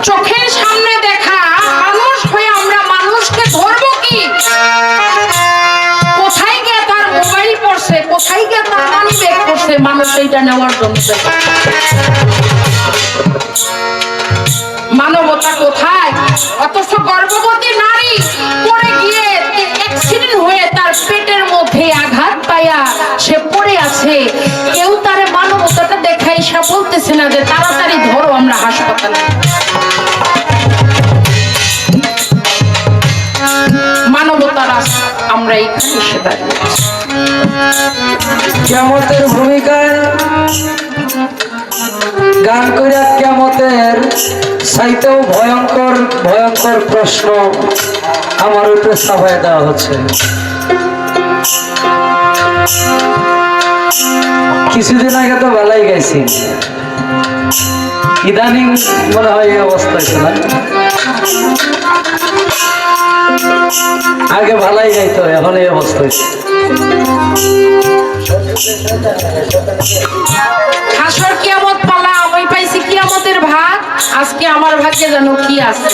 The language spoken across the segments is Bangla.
চোখের সামনে দেখা মানুষ হয়ে আমরা মানুষকে ধরবো কি? কোথায় গিয়ে তার মোবাইল পড়ছে, কোথায় গিয়ে তার মানি ব্যাগ পড়ছে, মানুষ এইটা নেওয়ার জন্য। মানবতা কোথায়? অথচ গর্ভবতী নারী পড়ে গিয়ে অ্যাক্সিডেন্ট হয়ে তার পেটের মধ্যে আঘাত পায়া সে পড়ে আছে, কেউ তার মানবতাটা দেখাই সে বলতেছে না যে তাড়াতাড়ি ধরো আমরা হাসপাতালে। মানবতার আমরা এখানে এসে দাঁড়িয়ে কিয়ামতের ভূমিকায় গান কইরা কিয়ামতের চাইতেও ভয়ঙ্কর ভয়ঙ্কর প্রশ্ন আমার উপরে চাপায় দেওয়া হচ্ছে। কিছুদিন আগে তো ভালাই গাইছি, ইদানিং মনে হয় এই অবস্থা হয়েছে না? আগে ভালাই গাইতো, এখন এই অবস্থা হয়েছে। হাসর কিয়ামত পালা, আমি পাইছি কিয়ামতের ভাগ। আজকে আমার ভাগ্যে জানো কি আছে,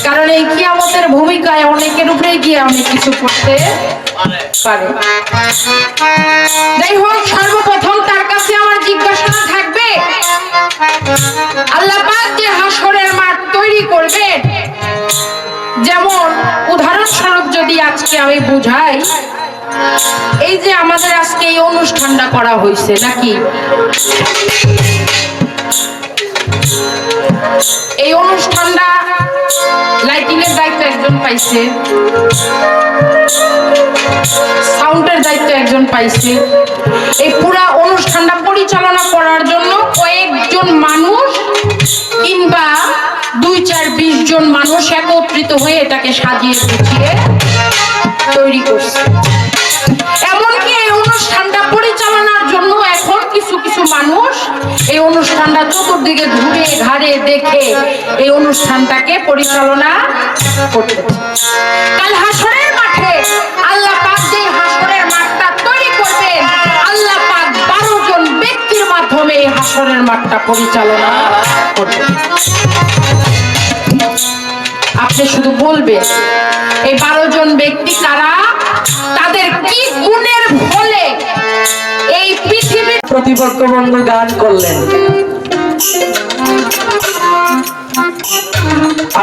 কারণ এই কিয়ামতের ভূমিকায় অনেকের উপরে গিয়ে অনেক কিছু করতে পারে। যাই হোক, সর্বপ্রথম তার কাছে আমার জিজ্ঞাসা থাকবে, আল্লাহ পাক যে হাসরের মাঠ তৈরি করবেন, যেমন উদাহরণস্বরূপ যদি আজকে আমি বুঝাই, এই যে আমাদের আজকে এই অনুষ্ঠানটা করা হয়েছে নাকি, এই অনুষ্ঠানটা লাইটিং এর দায়িত্ব একজন পাইছে, সাউন্ডের দায়িত্ব একজন পাইছে, এই পুরা অনুষ্ঠানটা পরিচালনা করার জন্য কয়েকজন মানুষ কিংবা 2-4-20 জন মানুষ একত্রিত হয়ে এটাকে সাজিয়ে গুছিয়ে তৈরি করছে। এমনকি এই অনুষ্ঠানটা পরিচালনার জন্য এখন কিছু কিছু মানুষ এই অনুষ্ঠানটা চতুর্দিকে ঘুরে ঘাড়ে দেখে এই অনুষ্ঠানটাকে পরিচালনা করতে। কাল হাসরের মাঠে আল্লাহ পাক যে হাসরের মাঠটা তৈরি করবেন, আল্লাহ পাক 12 জন ব্যক্তির মাধ্যমে এই হাসরের মাঠটা পরিচালনা করবেন। আপনি শুধু বলবেন এই 12 জন ব্যক্তি কারা, তাদের কি গুণের ফলে এই পৃথিবীর প্রতিপক্ষ বন্ধু গান করলেন।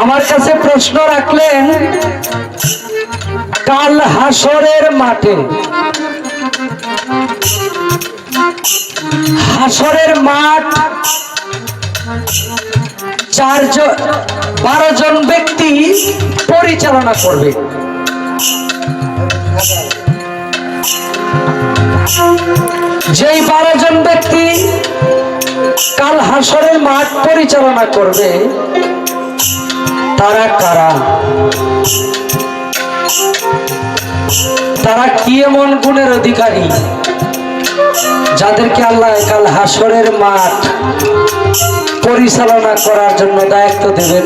আমার কাছে প্রশ্ন রাখলেন, কাল হাসরের মাঠে, হাসরের মাঠ 12 জন ব্যক্তি পরিচালনা করবে। যেই 12 জন ব্যক্তি কাল হাসরের মাঠ পরিচালনা করবে, তারা কারা? তারা কি এমন গুণের অধিকারী যাদেরকে আল্লাহ কাল হাসরের মাঠ পরিচালনা করার জন্য দায়িত্ব দেবেন?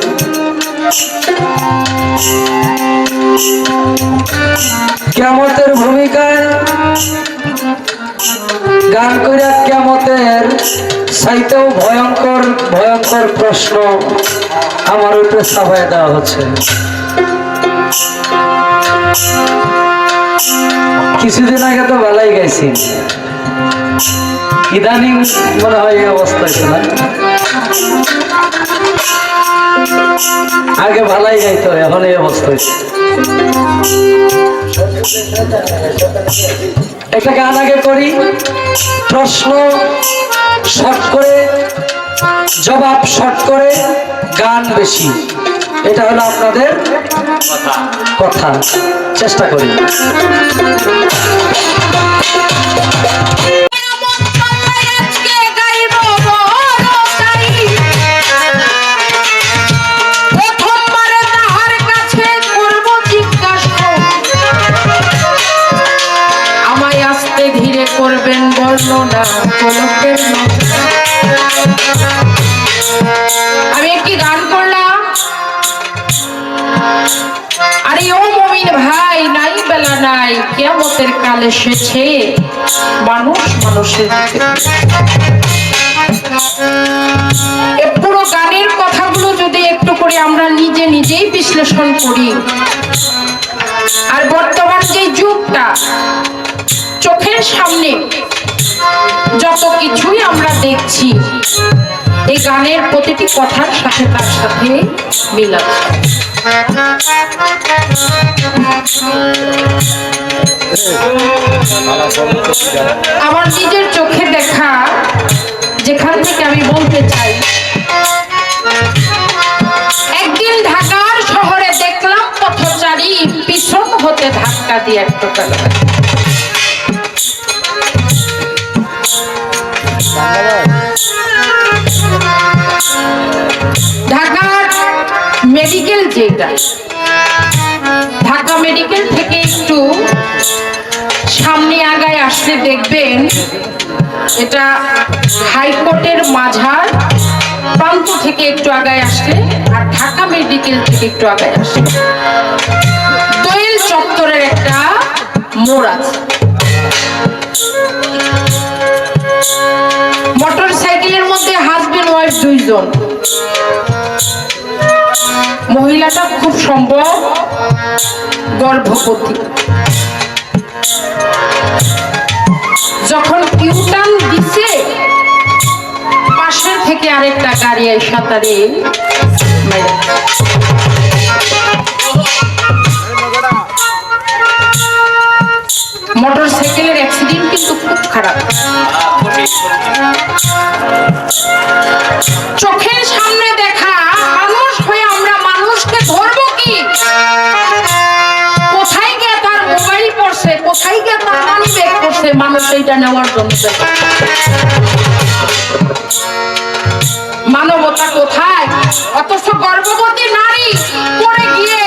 কিয়ামতের ভূমিকায় গান কইরা কিয়ামতের চাইতেও ভয়ঙ্কর ভয়ঙ্কর প্রশ্ন আমার উপরে চাপায় দেওয়া হচ্ছে। কিছুদিন আগে তো ভালাই গাইছি, ইদানিং মনে হয় এই অবস্থা হয়েছে না? আগে ভালাই গাইতো, এখন এই অবস্থা হয়েছে। একটা গান আগে করি, প্রশ্ন শর্ট করে, জবাব শর্ট করে, গান বেশি। এটা হলো আপনাদের কথা, চেষ্টা করি। করবেন বর্ণনা পলকের মতো। আমি একটি গান করলাম, আরে ও মুমিন ভাই, নাই বেলা নাই, কিয়ামতের কাল এসেছে, মানুষ মানুষের নিজেই বিশ্লেষণ করি, আর বর্তমান যে যুগটা চোখের সামনে যত কিছুই আমরা দেখছি, এই গানের প্রতিটি কথার সাথে তার সাথে মিল আছে। আমার নিজের চোখে দেখা, যেখান থেকে আমি বলতে চাই, একদিন ঢাকার শহরে দেখলাম পথচারী পিছন হতে ধাক্কা দিয়ে একটা গেল। ঢাকার মেডিকেল, যেটা ঢাকা মেডিকেল থেকে একটু সামনে আগায় আসলে দেখবেন এটা হাইকোর্টের মাঝার প্রান্ত থেকে একটু আগায় আসলে, আর ঢাকা মেডিকেল থেকে একটু আগায় আসলে দোয়েল চত্বরের একটা মোড় আছে। মোটর সাইকেলের মধ্যে হাজবেন্ড ওয়াইফ দুইজন। মহিলাটা খুব সম্ভব গর্ভবতী। যখন ইউটার্ন দিছে, পাশের থেকে আরেকটা গাড়ি এসে তারে মোটর সাইকেলের অ্যাক্সিডেন্ট কিন্তু খুব খারাপ। চোখের সামনে দেখা মানুষ হয়ে আমরা মানুষকে ধরবো কি? কোথায় গিয়ে তার মোবাইল পড়ছে, কোথায় গিয়ে তার মানি ব্যাগ পড়ছে, মানুষ এইটা নেওয়ার জন্য। মানবতা কোথায়? অথচ গর্ভবতী নারী পড়ে গিয়ে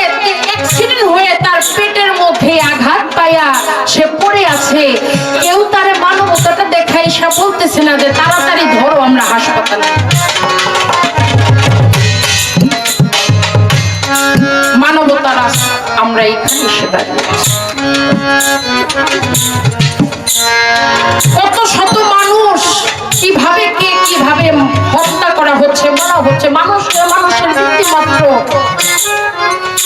অ্যাক্সিডেন্ট হয়ে তার পেটের মধ্যে আঘাত পায়া সে পড়ে আছে, কেউ তার মানবতাটা দেখাই সে বলতেছে না যে তাড়াতাড়ি ধরো আমরা হাসপাতালে। মানবতার আমরা এখানে এসে দাঁড়িয়ে কত শত মানুষ কিভাবে কে কিভাবে হত্যা করা হচ্ছে, মারা হচ্ছে। মানুষের ভিত্তি মাত্র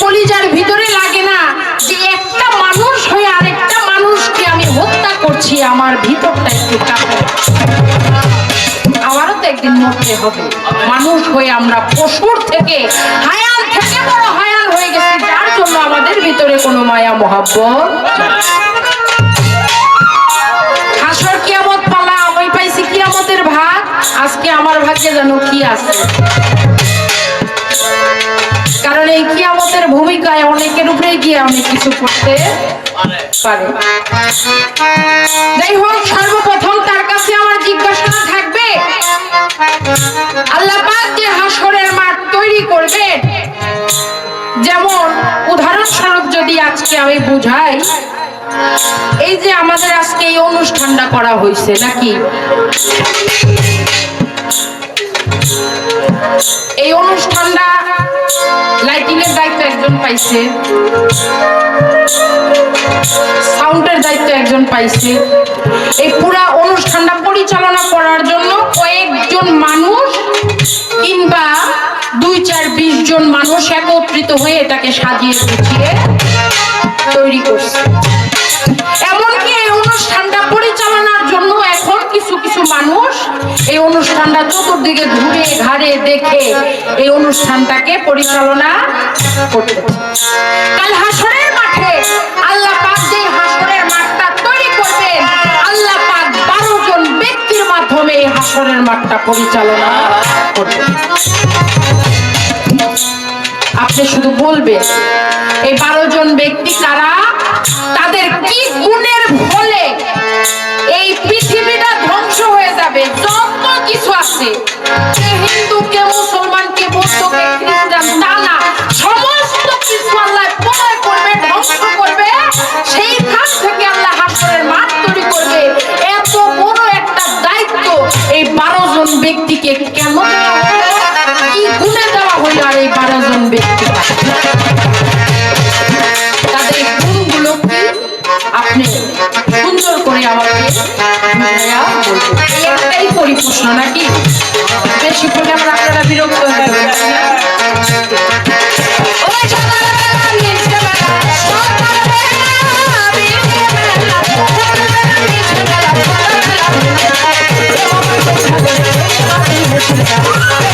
কলিজার ভিতরে লাগে না যে একটা মানুষ হয়ে আরেকটা মানুষকে আমি হত্যা করছি, আমার ভিতরটা একটু কাঁপে। আমারও তো একদিন মরতে হবে। মানুষ হয়ে আমরা পশুর থেকে, হায়ান থেকে বড় হায়ান হয়ে গেছি, যার জন্য আমাদের ভিতরে কোনো মায়া মহব্বত। হাসর কিয়ামত পালা, আমি পাইছি কিয়ামতের ভাগ। আজকে আমার ভাগ্যে জানো কি আছে? কারণ এই কিয়ামতের ভূমিকায় অনেকের উপরে গিয়ে অনেক কিছু করতে পারে। যাই হোক, সর্বপ্রথম তার কাছে আমার জিজ্ঞাসা থাকবে, আল্লাহ পাক যে হাসরের মাঠ তৈরি করবেন, যেমন উদাহরণস্বরূপ যদি আজকে আমি বুঝাই, এই যে আমাদের আজকে এই অনুষ্ঠানটা করা হয়েছে নাকি, এই অনুষ্ঠানটা লাইটিং এর দায়িত্ব একজন পাইছে, সাউন্ডের দায়িত্ব একজন পাইছে। এই পুরা অনুষ্ঠানটা পরিচালনা করার জন্য কয়েকজন মানুষ কিংবা 2-4-20 জন মানুষ একত্রিত হয়ে এটাকে সাজিয়ে গুছিয়ে তৈরি করছে। এমনকি এই অনুষ্ঠানটা পরিচালনার জন্য এখন কিছু কিছু মানুষ এই অনুষ্ঠানটা চতুর্দিকে ঘুরে ঘাড়ে দেখে এই অনুষ্ঠানটাকে পরিচালনা করতে। কাল হাসরের মাঠে আল্লাহ পাক যে হাসরের মাঠটা তৈরি করবেন, আল্লাহ পাক 12 জন ব্যক্তির মাধ্যমে এই হাসরের মাঠটা পরিচালনা করবেন। আপনি শুধু বলবেন এই 12 জন ব্যক্তি কারা, তাদের কি গুণের ফলে এই পৃথিবীটা ধ্বংস হয়ে যাবে। যত কিছু আছে, কে হিন্দু, কে মুসলমান, কে বৌদ্ধ, কে খ্রিস্টান, তা না, সমস্ত কিছু আল্লাহ প্রলয় করবে, ধ্বংস করবে। সেইখান থেকে আল্লাহ হাসরের মাঠ তৈরি করবে। এত বড় একটা দায়িত্ব এই 12 জন ব্যক্তিকে কেন দেওয়া হলো, কি গুণে দেওয়া হলো? আর এই 12 জন ব্যক্তি তাদের গুণগুলো কি আপনি সুন্দর করে আমাকে বুঝাইয়া বলবেন। এই একটাই পরিপ্রশ্ন নাকি? বেশি করে আপনারা বিরক্ত হয়ে যাবেন। চলে যায়